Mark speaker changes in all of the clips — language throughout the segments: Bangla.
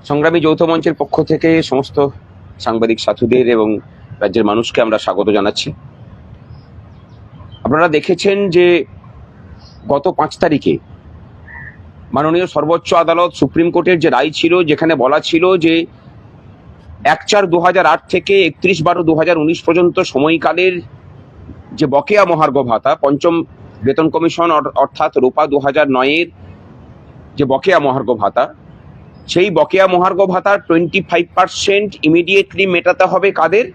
Speaker 1: সংগ্রামী যৌথ মঞ্চের পক্ষ থেকে সমস্ত সাংবাদিক সাথীদের এবং রাজ্যের মানুষকে আমরা স্বাগত জানাচ্ছি। আপনারা দেখেছেন যে গত ৫ তারিখে মাননীয় সর্বোচ্চ আদালত সুপ্রিম কোর্টের যে রায় ছিল, যেখানে বলা ছিল যে ১/৪/২০০৮ থেকে ৩১/১২/২০১৯ পর্যন্ত সময়কালের যে বকেয়া মহার্ঘ ভাতা, পঞ্চম বেতন কমিশন অর্থাৎ রূপা ২০০৯-এর যে বকেয়া মহার্ঘ ভাতা, সেই বকেয়া মহার্ঘ ভাতার 25% ইমিডিয়েটলি মেটাতে হবে কাদের?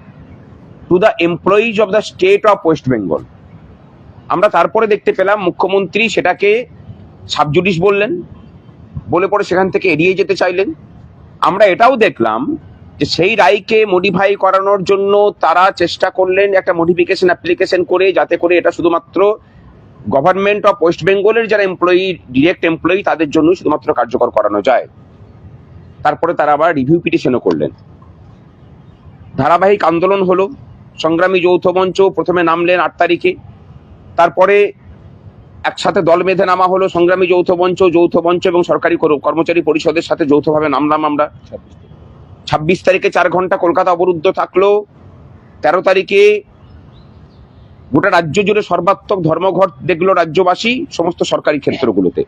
Speaker 1: To the employees of the state of West Bengal. আমরা তারপরে দেখতে পেলাম মুখ্যমন্ত্রী সেটাকে সাবজুডিস বললেন, বলে পরে সেখান থেকে এড়িয়ে যেতে চাইলেন। আমরা এটাও দেখলাম যে সেই রায়কে মডিফাই করানোর জন্য তারা চেষ্টা করলেন একটা মডিফিকেশন অ্যাপ্লিকেশন করে, যাতে করে এটা শুধুমাত্র গভর্নমেন্ট অফ ওয়েস্ট বেঙ্গলের যারা এমপ্লয়ি, ডিরেক্ট এমপ্লয়ি, তাদের জন্য শুধুমাত্র কার্যকর করানো যায়। তারপরে তারা আবার রিভিউ পিটিশনও করলেন। ধারাবাহিক আন্দোলন হলো। সংগ্রামী যৌথ মঞ্চ প্রথমে নামলেন ৮ তারিখে, তারপরে একসাথে দল বেঁধে নামা হলো। সংগ্রামী যৌথ মঞ্চ এবং সরকারি কর্মচারী পরিষদের সাথে যৌথভাবে নামলাম আমরা। ২৬ তারিখে ৪ ঘন্টা কলকাতা অবরুদ্ধ থাকলো। ১৩ তারিখে গোটা রাজ্য জুড়ে সর্বাত্মক ধর্মঘট দেখলো রাজ্যবাসী সমস্ত সরকারি ক্ষেত্রগুলোতে।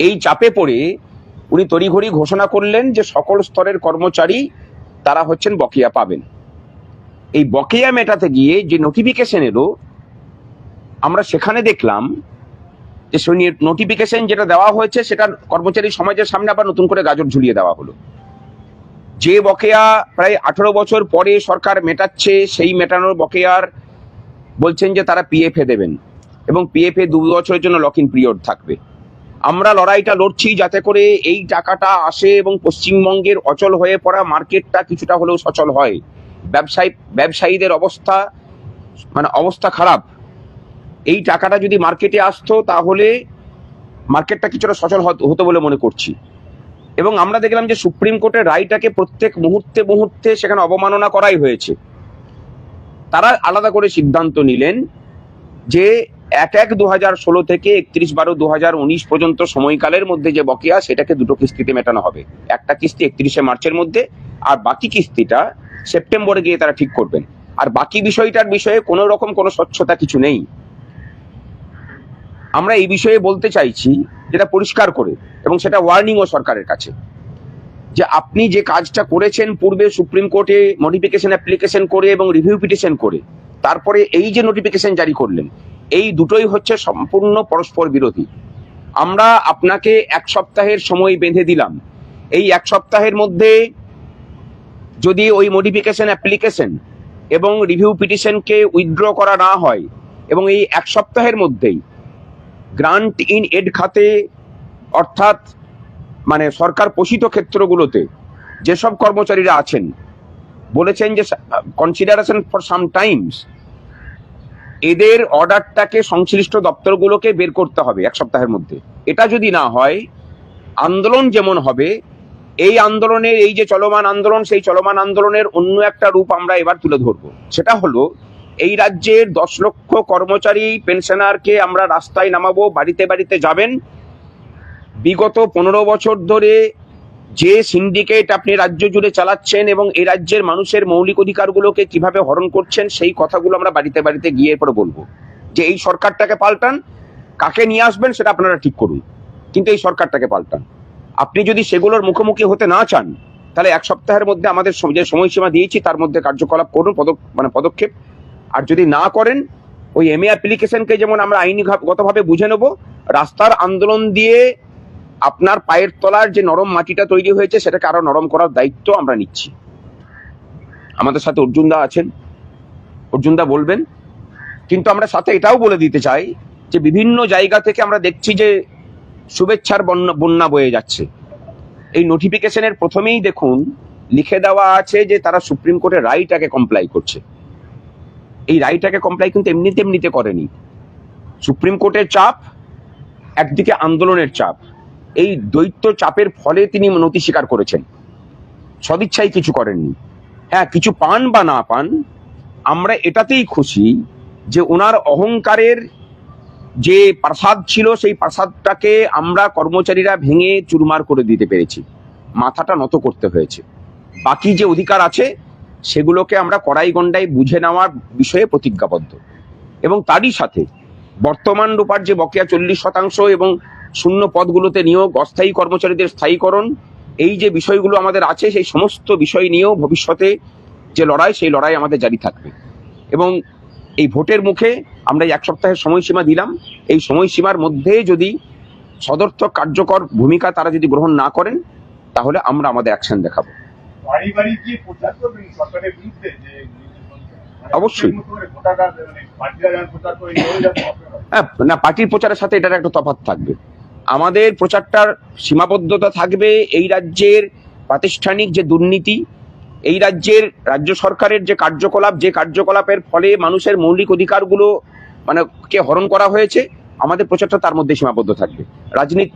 Speaker 1: এই চাপে পড়ে উনি তড়িঘড়ি ঘোষণা করলেন যে সকল স্তরের কর্মচারী তারা হচ্ছেন বকেয়া পাবেন। এই বকেয়া মেটাতে গিয়ে যে নোটিফিকেশন এলো, আমরা সেখানে দেখলাম যে সেই নোটিফিকেশন যেটা দেওয়া হয়েছে সেটা কর্মচারী সমাজের সামনে আবার নতুন করে গাজর ঝুলিয়ে দেওয়া হলো। যে বকেয়া প্রায় 18 বছর পরে সরকার মেটাচ্ছে, সেই মেটানোর বকেয়ার বলছেন যে তারা পিএফ এ দেবেন এবং পিএফ এ 2 বছরের জন্য লক ইন পিরিয়ড থাকবে। আমরা লড়াইটা লড়ছি যাতে করে এই টাকাটা আসে এবং পশ্চিমবঙ্গের অচল হয়ে পড়া মার্কেটটা কিছুটা হলেও সচল হয়। ব্যবসায়ীদের অবস্থা খারাপ। এই টাকাটা যদি মার্কেটে আসতো তাহলে মার্কেটটা কিছুটা সচল হতো বলে মনে করছি। এবং আমরা দেখলাম যে সুপ্রিম কোর্টের রায়টাকে প্রত্যেক মুহূর্তে সেখানে অবমাননা করাই হয়েছে। তারা আলাদা করে সিদ্ধান্ত নিলেন যে ১/১/২০১৬ থেকে ৩১/১২/২০১৯ পর্যন্ত সময়কালের মধ্যে যে বকেয়া, সেটাকে 2টো কিস্তিতে মেটানো হবে। একটা কিস্তি ৩১শে মার্চের মধ্যে, আর বাকি কিস্তিটা সেপ্টেম্বরে গিয়ে তারা ঠিক করবেন। আর বাকি বিষয়টার বিষয়ে কোনো রকম কোনো স্বচ্ছতা কিছু নেই। আমরা এই বিষয়ে বলতে চাইছি যেটা পরিষ্কার করে, এবং সেটা ওয়ার্নিংও সরকারের কাছে, যে আপনি যে কাজটা করেছেন পূর্বে সুপ্রিম কোর্টে মডিফিকেশন অ্যাপ্লিকেশন করে এবং রিভিউ পিটিশন করে, তারপরে এই যে নোটিফিকেশন জারি করলেন, এই দুটোই হচ্ছে সম্পূর্ণ পরস্পর বিরোধী। আমরা আপনাকে 1 সপ্তাহের সময় বেঁধে দিলাম। এই 1 সপ্তাহের মধ্যে যদি ওই মডিফিকেশন অ্যাপ্লিকেশন এবং রিভিউ পিটিশনকে উইথড্র করা না হয়, এবং এই 1 সপ্তাহের মধ্যেই গ্রান্ট ইন এড খাতে, অর্থাৎ সরকার পোষিত ক্ষেত্রগুলোতে যেসব কর্মচারীরা আছেন, বলেছেন যে কনসিডারেশন ফর সাম টাইমস, এদের অর্ডারটাকে সংশ্লিষ্ট দপ্তরগুলোকে বের করতে হবে 1 সপ্তাহের মধ্যে। এটা যদি না হয়, আন্দোলন যেমন হবে, এই আন্দোলনের, এই যে চলমান আন্দোলন, সেই চলমান আন্দোলনের অন্য একটা রূপ আমরা এবার তুলে ধরবো। সেটা হলো, এই রাজ্যের 10 লক্ষ কর্মচারী পেনশনারকে আমরা রাস্তায় নামাবো, বাড়িতে বাড়িতে যাবেন। বিগত 15 বছর ধরে যে সিন্ডিকেট আপনি রাজ্য জুড়ে চালাচ্ছেন এবং এই রাজ্যের মানুষের মৌলিক অধিকারগুলোকে কিভাবে হরণ করছেন, সেই কথাগুলো আমরা বাড়িতে বাড়িতে গিয়ে পরে বলবো যে এই সরকারটাকে পাল্টান। কাকে নিয়ে আসবেন সেটা আপনারা ঠিক করুন, কিন্তু এই সরকারটাকে পাল্টান। আপনি যদি সেগুলোর মুখোমুখি হতে না চান, তাহলে 1 সপ্তাহের মধ্যে আমাদের যে সময়সীমা দিয়েছি তার মধ্যে কার্যকলাপ করুন, পদক্ষেপ। আর যদি না করেন, ওই এমএ অ্যাপ্লিকেশনকে যেমন আমরা আইনিগতভাবে বুঝে নেব, রাস্তার আন্দোলন দিয়ে আপনার পায়ের তলার যে নরম মাটিটা তৈরি হয়েছে সেটাকে আরো নরম করার দায়িত্ব আমরা নিচ্ছি। আমাদের সাথে অর্জুনদা আছেন, অর্জুনদা বলবেন। কিন্তু আমরা সাথে এটাও বলে দিতে চাই যে বিভিন্ন জায়গা থেকে আমরা দেখছি যে শুভেচ্ছার বন্যা বয়ে যাচ্ছে। এই নোটিফিকেশনের প্রথমেই দেখুন লিখে দেওয়া আছে যে তারা সুপ্রিম কোর্টের রায়টাকে কমপ্লাই করছে। এই রায়টাকে কমপ্লাই কিন্তু এমনিতে করেনি। সুপ্রিম কোর্টের চাপ, একদিকে আন্দোলনের চাপ, এই দ্বৈত চাপের ফলে তিনি নতি স্বীকার করেছেন, সদিচ্ছাই কিছু করেননি। হ্যাঁ, কিছু পান বা না পান, আমরা এটাতেই খুশি যে ওনার অহংকারের যে প্রাসাদ ছিল, সেই প্রাসাদটাকে আমরা কর্মচারীরা ভেঙে চুরমার করে দিতে পেরেছি। মাথাটা নত করতে হয়েছে। বাকি যে অধিকার আছে সেগুলোকে আমরা কড়াই গন্ডায় বুঝে নেওয়ার বিষয়ে প্রতিজ্ঞাবদ্ধ, এবং তারই সাথে বর্তমান রূপার যে বকেয়া 40% এবং শূন্য পদগুলোতে নিয়োগ, অস্থায়ী কর্মচারীদের স্থায়ীকরণ, এই যে বিষয়গুলো আমাদের আছে, সেই সমস্ত বিষয় নিয়েও ভবিষ্যতে যে লড়াই, সেই লড়াই আমাদের জারি থাকবে। এবং এই ভোটের মুখে আমরা এই 1 সপ্তাহের সময়সীমা দিলাম, এই সময়সীমার মধ্যে যদি সদর্থক কার্যকর ভূমিকা তারা যদি গ্রহণ না করেন, তাহলে আমরা আমাদের অ্যাকশন দেখাবো।
Speaker 2: বাড়ি বাড়ি গিয়ে প্রচার করবেন সরকারের বিরুদ্ধে? যে
Speaker 1: অবশ্যই। হ্যাঁ, না, পার্টির প্রচারের সাথে এটার একটা তফাৎ থাকবে। আমাদের প্রচারটার সীমাবদ্ধতা থাকবে এই রাজ্যের প্রাতিষ্ঠানিক যে দুর্নীতি, এই রাজ্যের রাজ্য সরকারের যে কার্যকলাপ, যে কার্যকলাপের ফলে মানুষের মৌলিক অধিকারগুলো কে হরণ করা হয়েছে, আমাদের প্রচারটা তার মধ্যে সীমাবদ্ধ থাকবে।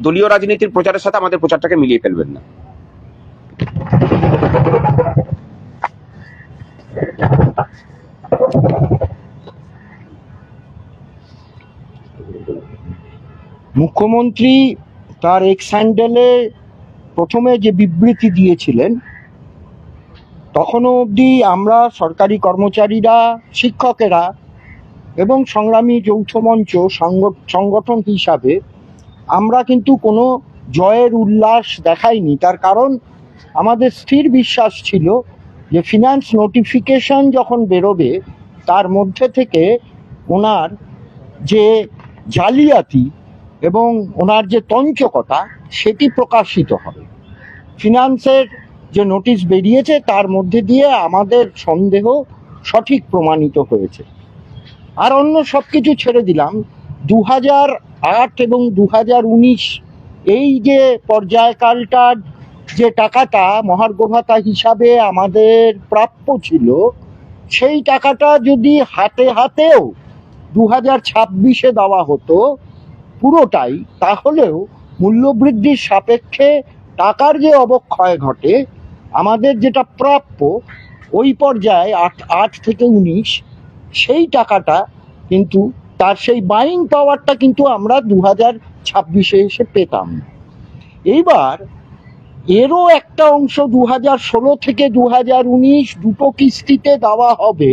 Speaker 1: দলীয় রাজনীতির প্রচারের সাথে আমাদের প্রচারটাকে মিলিয়ে ফেলবেন না।
Speaker 3: মুখ্যমন্ত্রী তার এক্স হ্যান্ডেলে প্রথমে যে বিবৃতি দিয়েছিলেন, তখনও অবধি আমরা সরকারি কর্মচারীরা, শিক্ষকেরা এবং সংগ্রামী যৌথ মঞ্চ সংগঠন হিসাবে আমরা কিন্তু কোনো জয়ের উল্লাস দেখাইনি। তার কারণ আমাদের স্থির বিশ্বাস ছিল যে ফিনান্স নোটিফিকেশন যখন বেরোবে, তার মধ্যে থেকে ওনার যে জালিয়াতি এবং ওনার যে তঞ্চকতা, সেটি প্রকাশিত হবে। ফিনান্সের যে নোটিশ বেরিয়েছে, তার মধ্যে দিয়ে আমাদের সন্দেহ সঠিক প্রমাণিত হয়েছে। আর অন্য সব কিছু ছেড়ে দিলাম। 2008 এবং 2019 এই যে পর্যায়কালটার যে টাকাটা মহার্ঘ ভাতা হিসাবে আমাদের প্রাপ্য ছিল, সেই টাকাটা যদি হাতে হাতেও 2026-এ দেওয়া হতো পুরোটাই, তাহলেও মূল্যবৃদ্ধির সাপেক্ষে টাকার যে অবক্ষয় ঘটে, আমাদের যেটা প্রাপ্য ওই পর্যায়ে 8 থেকে 19, সেই টাকাটা কিন্তু তার সেই বাইং পাওয়ারটা কিন্তু আমরা 2026-এ এসে পেতাম। এইবার এরও একটা অংশ 2016 থেকে 2019 দুটো কিস্তিতে দেওয়া হবে,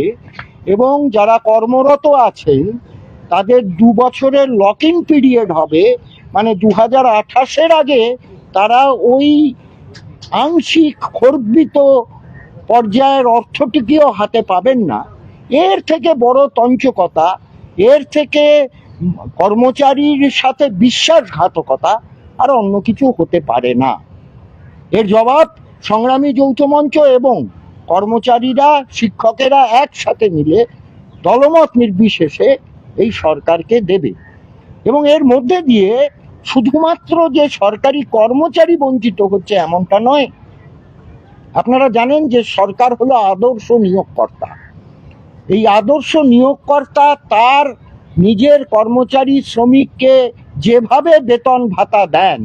Speaker 3: এবং যারা কর্মরত আছেন তাদের 2 বছরের লক ইন পিরিয়ড হবে। মানে 2028-এর আগে তারা ওই আংশিক খর্বিত পর্যায়ের অর্থটিকেও হাতে পাবেন না। এর থেকে বড় তঞ্চকতা, এর থেকে কর্মচারীর সাথে বিশ্বাসঘাতকতা আর অন্য কিছু হতে পারে না। এর জবাব সংগ্রামী যৌথ মঞ্চ এবং কর্মচারীরা, শিক্ষকেরা একসাথে মিলে দলমত নির্বিশেষে এই সরকারকে দেবে। এবং এর মধ্যে দিয়ে শুধুমাত্র যে সরকারি কর্মচারী বঞ্চিত হচ্ছে এমনটা নয়। আপনারা জানেন যে সরকার হলো আদর্শ নিয়োগকর্তা। এই আদর্শ নিয়োগকর্তা তার নিজের কর্মচারী শ্রমিককে যেভাবে বেতন ভাতা দেন,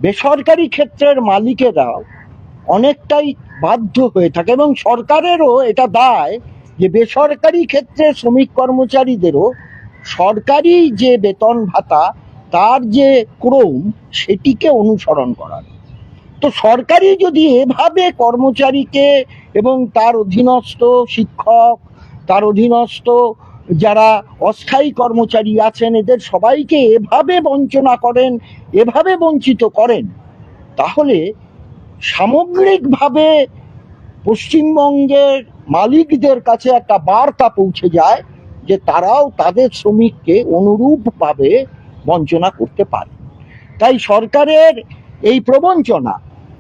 Speaker 3: বেসরকারি ক্ষেত্রের মালিকেরা অনেকটাই বাধ্য হয়ে থাকে, এবং সরকারেরও এটা দায় যে বেসরকারি ক্ষেত্রে শ্রমিক কর্মচারীদেরও সরকারি যে বেতন ভাতা, তার যে ক্রম, সেটিকে অনুসরণ করার। তো সরকারি যদি এভাবে কর্মচারীকে এবং তার অধীনস্থ শিক্ষক, তার অধীনস্থ যারা অস্থায়ী কর্মচারী আছেন, এদের সবাইকে এভাবে বঞ্চনা করেন, এভাবে বঞ্চিত করেন, তাহলে সামগ্রিকভাবে পশ্চিমবঙ্গের মালিকদের কাছে একটা বার্তা পৌঁছে যায় যে তারাও তাদের শ্রমিককে অনুরূপভাবে বঞ্চনা করতে পারে। তাই সরকারের এই প্রবঞ্চনা,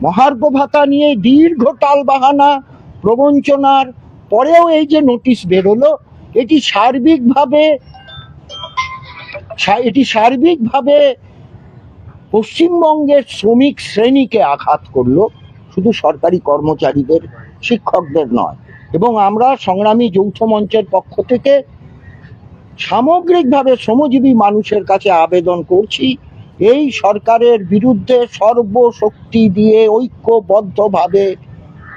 Speaker 3: মহার্ঘ ভাতা নিয়ে দীর্ঘ টালবাহানা প্রবঞ্চনার পরেও এই যে নোটিশ বেরোলো, এটি সার্বিকভাবে পশ্চিমবঙ্গের শ্রমিক শ্রেণীকে আঘাত করলো, শুধু সরকারি কর্মচারীদের, শিক্ষকদের নয়। এবং আমরা সংগ্রামী যৌথ মঞ্চের পক্ষ থেকে সামগ্রিকভাবে শ্রমজীবী মানুষের কাছে আবেদন করছি, এই সরকারের বিরুদ্ধে সর্বশক্তি দিয়ে ঐক্যবদ্ধভাবে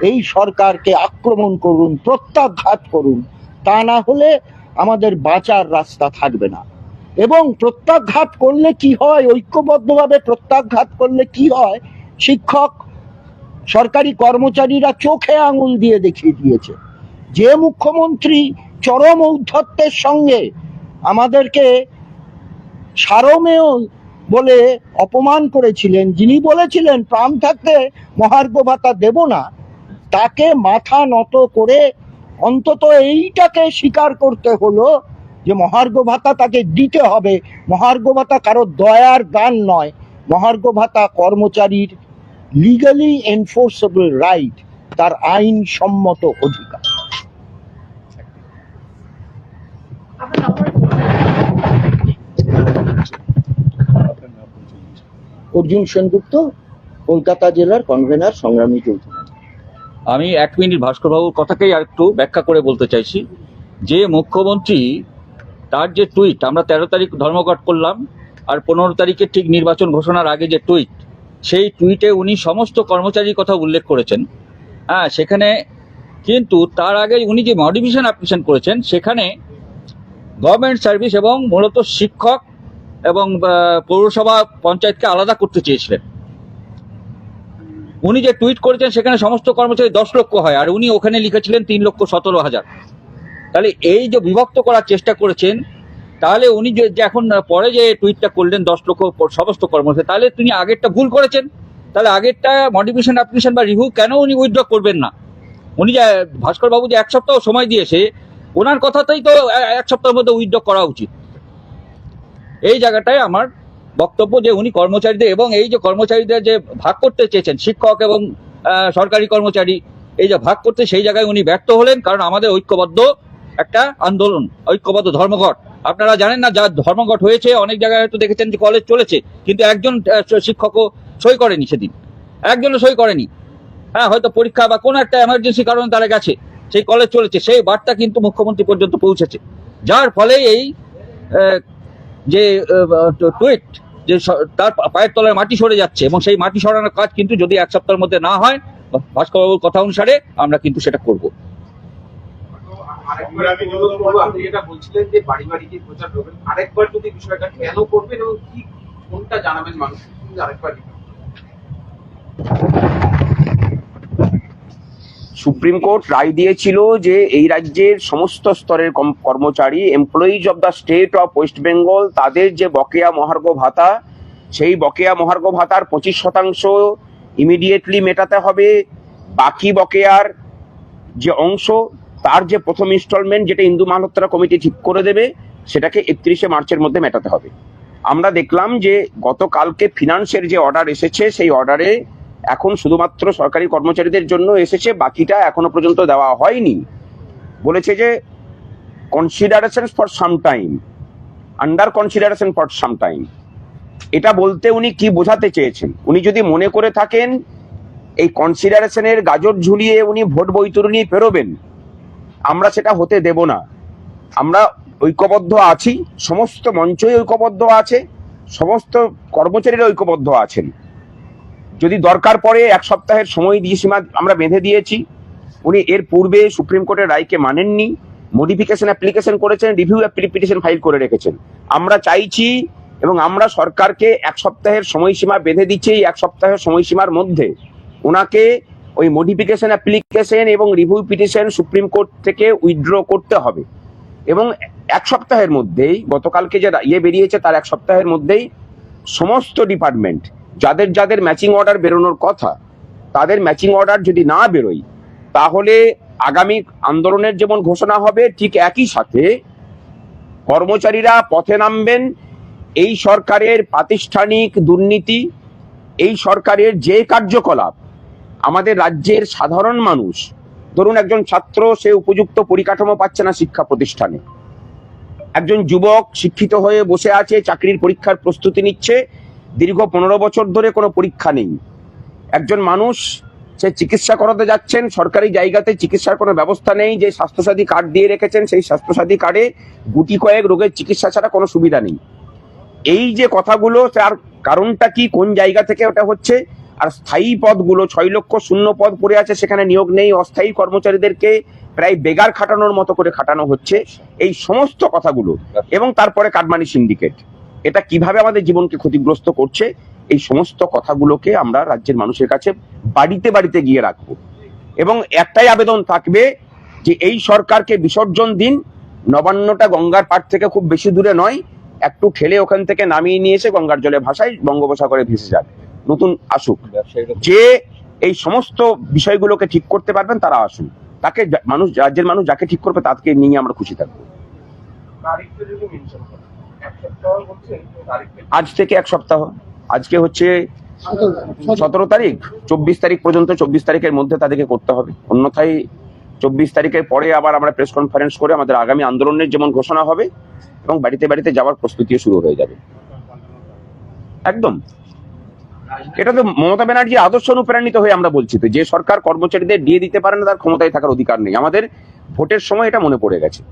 Speaker 3: এই সরকারকে আক্রমণ করুন, প্রত্যাঘাত করুন। তা না হলে আমাদের বাঁচার রাস্তা থাকবে না। এবং প্রত্যাঘাত করলে কি হয়, ঐক্যবদ্ধভাবে প্রত্যাঘাত করলে কি হয়, শিক্ষক সরকারি কর্মচারীরা চোখে আঙুল দিয়ে দেখিয়ে দিয়েছে। যে মুখ্যমন্ত্রী চরম ঔদ্ধত্যের সঙ্গে আমাদেরকে সারমেয় বলে অপমান করেছিলেন, যিনি বলেছিলেন প্রাণ থাকতে মহার্ঘ ভাতা দেব না, তাকে মাথা নত করে অন্তত এইটাকে স্বীকার করতে হলো যে মহার্ঘ ভাতা তাকে দিতে হবে। মহার্ঘ ভাতা কারো দয়ার দান নয়, মহার্ঘ ভাতা কর্মচারীর লিগালি এনফোর্সেবল রাইট, তার আইনসম্মত অধিকার। অর্জুন সেনগুপ্ত, কলকাতা জেলার কনভেনার, সংগ্রামী যৌথ মঞ্চ।
Speaker 4: আমি 1 মিনিট ভাস্করবাবুর কথাকেই আর একটু ব্যাখ্যা করে বলতে চাইছি। যে মুখ্যমন্ত্রী তার যে টুইট, আমরা 13 তারিখ ধর্মঘট করলাম, আর 15 তারিখে ঠিক নির্বাচন ঘোষণার আগে যে টুইট, সেই টুইটে উনি সমস্ত কর্মচারীর কথা উল্লেখ করেছেন। হ্যাঁ, সেখানে কিন্তু তার আগে উনি যে মডিফিকেশন অ্যাপ্লিকেশন করেছেন, সেখানে গভর্নমেন্ট সার্ভিস এবং মূলত শিক্ষক এবং পৌরসভা পঞ্চায়েতকে আলাদা করতে চেয়েছিলেন। উনি যে টুইট করেছেন সেখানে সমস্ত কর্মচারী 10 লক্ষ হয়, আর উনি ওখানে লিখেছিলেন 3,17,000। তাহলে এই যে বিভক্ত করার চেষ্টা করেছেন, তাহলে উনি যে এখন পরে যে টুইটটা করলেন 10 লক্ষ সমস্ত কর্মচারী, তাহলে তিনি আগেরটা ভুল করেছেন। তাহলে আগেরটা মডিফিকেশন অ্যাপ্লিকেশন বা রিভিউ কেন উনি উইথড্র করবেন না? উনি যে ভাস্করবাবু যে 1 সপ্তাহ সময় দিয়েছে, ওনার কথাতেই তো 1 সপ্তাহের মধ্যে উইথড্র করা উচিত। এই জায়গাটায় আমার বক্তব্য যে উনি কর্মচারীদের এবং এই যে কর্মচারীদের যে ভাগ করতে চেয়েছেন, শিক্ষক এবং সরকারি কর্মচারী, এই যে ভাগ করতে, সেই জায়গায় উনি ব্যর্থ হলেন। কারণ আমাদের ঐক্যবদ্ধ একটা আন্দোলন, ঐক্যবদ্ধ ধর্মঘট। আপনারা জানেন না, যা ধর্মঘট হয়েছে অনেক জায়গায় হয়তো দেখেছেন যে কলেজ চলেছে, কিন্তু একজন শিক্ষকও সই করেনি, সেদিন একজনও সই করেনি। হ্যাঁ, হয়তো পরীক্ষা বা কোনো একটা এমার্জেন্সি কারণে তারা গেছে, সেই কলেজ চলেছে, সেই বার্তা কিন্তু মুখ্যমন্ত্রী পর্যন্ত পৌঁছেছে। যার ফলে এই যে টুইট, যে তার পায়ের তলায় মাটি সরে যাচ্ছে, এবং সেই মাটি সরানোর কাজ কিন্তু যদি 1 সপ্তাহের মধ্যে না হয়, ভাস্করবাবুর কথা অনুসারে আমরা কিন্তু সেটা করব।
Speaker 5: আপনি যেটা বলছিলেন যে বাড়ি বাড়ি গিয়ে প্রচার করবেন, আরেকবার যদি বিষয়টা কেন করবেন এবং কি কোনটা জানাবেন মানুষকে, আরেকবার।
Speaker 1: সুপ্রিম কোর্ট রায় দিয়েছিল যে এই রাজ্যের সমস্ত স্তরের কর্মচারী, employees of the state of West Bengal, তাদের যে বকেয়া মহার্ঘ ভাতা, সেই বকেয়া মহার্ঘ ভাতার 25% ইমিডিয়েটলি মেটাতে হবে। বাকি বকেয়ার যে অংশ, তার যে প্রথম ইনস্টলমেন্ট, যেটা ইন্দু মালহোত্রা কমিটি ঠিক করে দেবে, সেটাকে 31শে মার্চের মধ্যে মেটাতে হবে। আমরা দেখলাম যে গতকালকে ফিনান্সের যে অর্ডার এসেছে, সেই অর্ডারে এখন শুধুমাত্র সরকারি কর্মচারীদের জন্য এসেছে, বাকিটা এখনো পর্যন্ত দেওয়া হয়নি। বলেছে যে consideration for some time, under consideration for some time. এটা বলতে উনি কি বোঝাতে চেয়েছেন? উনি যদি মনে করে থাকেন এই কনসিডারেশনের গাজর ঝুলিয়ে উনি ভোট বৈতরণী পেরোবেন, আমরা সেটা হতে দেব না। আমরা ঐক্যবদ্ধ আছি, সমস্ত মঞ্চই ঐক্যবদ্ধ আছে, সমস্ত কর্মচারীরা ঐক্যবদ্ধ আছেন। যদি দরকার পড়ে 1 সপ্তাহের সময় দিয়ে সীমা আমরা বেঁধে দিয়েছি। উনি এর পূর্বে সুপ্রিম কোর্টের রায়কে মানেননি, মডিফিকেশন অ্যাপ্লিকেশন করেছেন, রিভিউ পিটিশন ফাইল করে রেখেছেন। আমরা চাইছি এবং আমরা সরকারকে 1 সপ্তাহের সময়সীমা বেঁধে দিচ্ছি। এই 1 সপ্তাহের সময়সীমার মধ্যে ওনাকে ওই মডিফিকেশন অ্যাপ্লিকেশন এবং রিভিউ পিটিশন সুপ্রিম কোর্ট থেকে উইথড্র করতে হবে, এবং 1 সপ্তাহের মধ্যেই, গতকালকে যে বেরিয়েছে তার 1 সপ্তাহের মধ্যেই সমস্ত ডিপার্টমেন্ট যাদের যাদের ম্যাচিং অর্ডার বেরোনোর কথা, তাদের ম্যাচিং অর্ডার যদি না বেরোয়, তাহলে আগামী আন্দোলনের যেমন ঘোষণা হবে, ঠিক একই সাথে কর্মচারীরা পথে নামবেন। এই সরকারের প্রাতিষ্ঠানিক দুর্নীতি, এই সরকারের যে কার্যকলাপ, আমাদের রাজ্যের সাধারণ মানুষ, ধরুন একজন ছাত্র, সে উপযুক্ত পরিকাঠামো পাচ্ছে না শিক্ষা প্রতিষ্ঠানে, একজন যুবক শিক্ষিত হয়ে বসে আছে, চাকরির পরীক্ষার প্রস্তুতি নিচ্ছে, দীর্ঘ 15 বছর ধরে কোনো পরীক্ষা নেই। একজন মানুষ, সে চিকিৎসা করাতে যাচ্ছেন, সরকারি জায়গাতে চিকিৎসার কোনো ব্যবস্থা নেই, যে স্বাস্থ্যসাথী কার্ড দিয়ে রেখেছেন, সেই স্বাস্থ্যসাথী কার্ডে গুটি কয়েক রোগের চিকিৎসা ছাড়া কোনো সুবিধা নেই। এই যে কথাগুলো, তার কারণটা কি, কোন জায়গা থেকে ওটা হচ্ছে? আর স্থায়ী পদগুলো 6 লক্ষ শূন্য পদ পড়ে আছে, সেখানে নিয়োগ নেই। অস্থায়ী কর্মচারীদেরকে প্রায় বেগার খাটানোর মতো করে খাটানো হচ্ছে। এই সমস্ত কথাগুলো, এবং তারপরে কাটমানি সিন্ডিকেট, এটা কিভাবে আমাদের জীবনকে ক্ষতিগ্রস্ত করছে, এই সমস্ত কথাগুলোকে আমরা রাজ্যের মানুষের কাছে বাড়িতে বাড়িতে গিয়ে রাখবো। এবং একটাই আবেদন থাকবে যে এই সরকারকে বিসর্জন দিন, নবান্নটা গঙ্গার পাড় থেকে খুব বেশি দূরে নয়, একটু ঠেলে ওখান থেকে নামিয়ে নিয়ে এসে গঙ্গার জলে ভাসায়, বঙ্গোপসাগরে ভেসে যাবে, নতুন আসুক।
Speaker 4: ব্যবসায়ীরা
Speaker 1: যে এই সমস্ত বিষয়গুলোকে ঠিক করতে পারবেন তারা আসুন, তাকে মানুষ, রাজ্যের মানুষ যাকে ঠিক করবে তাকে নিয়ে আমরা খুশি থাকবো।
Speaker 2: তারিখটা যদি মেনশন করেন, এক সপ্তাহ বলছে তারিখটা
Speaker 1: আজ থেকে এক সপ্তাহ, আজকে হচ্ছে 17 তারিখ, 24 তারিখ পর্যন্ত, 24 তারিখের মধ্যে তাদেরকে করতে হবে। অন্যথায় 24 তারিখের পরে আবার আমরা প্রেস কনফারেন্স করে আমাদের আগামী আন্দোলনের যেমন ঘোষণা হবে এবং বাড়িতে বাড়িতে যাওয়ার প্রস্তুতিও শুরু হয়ে যাবে। একদম, এটা তো মমতা ব্যানার্জি আদর্শ অনুপ্রাণিত হয়ে আমরা বলছি তো, যে সরকার কর্মচারীদের দিয়ে দিতে পারে না তার ক্ষমতায় থাকার অধিকার নেই। আমাদের ভোটের সময় এটা মনে পড়ে গেছে।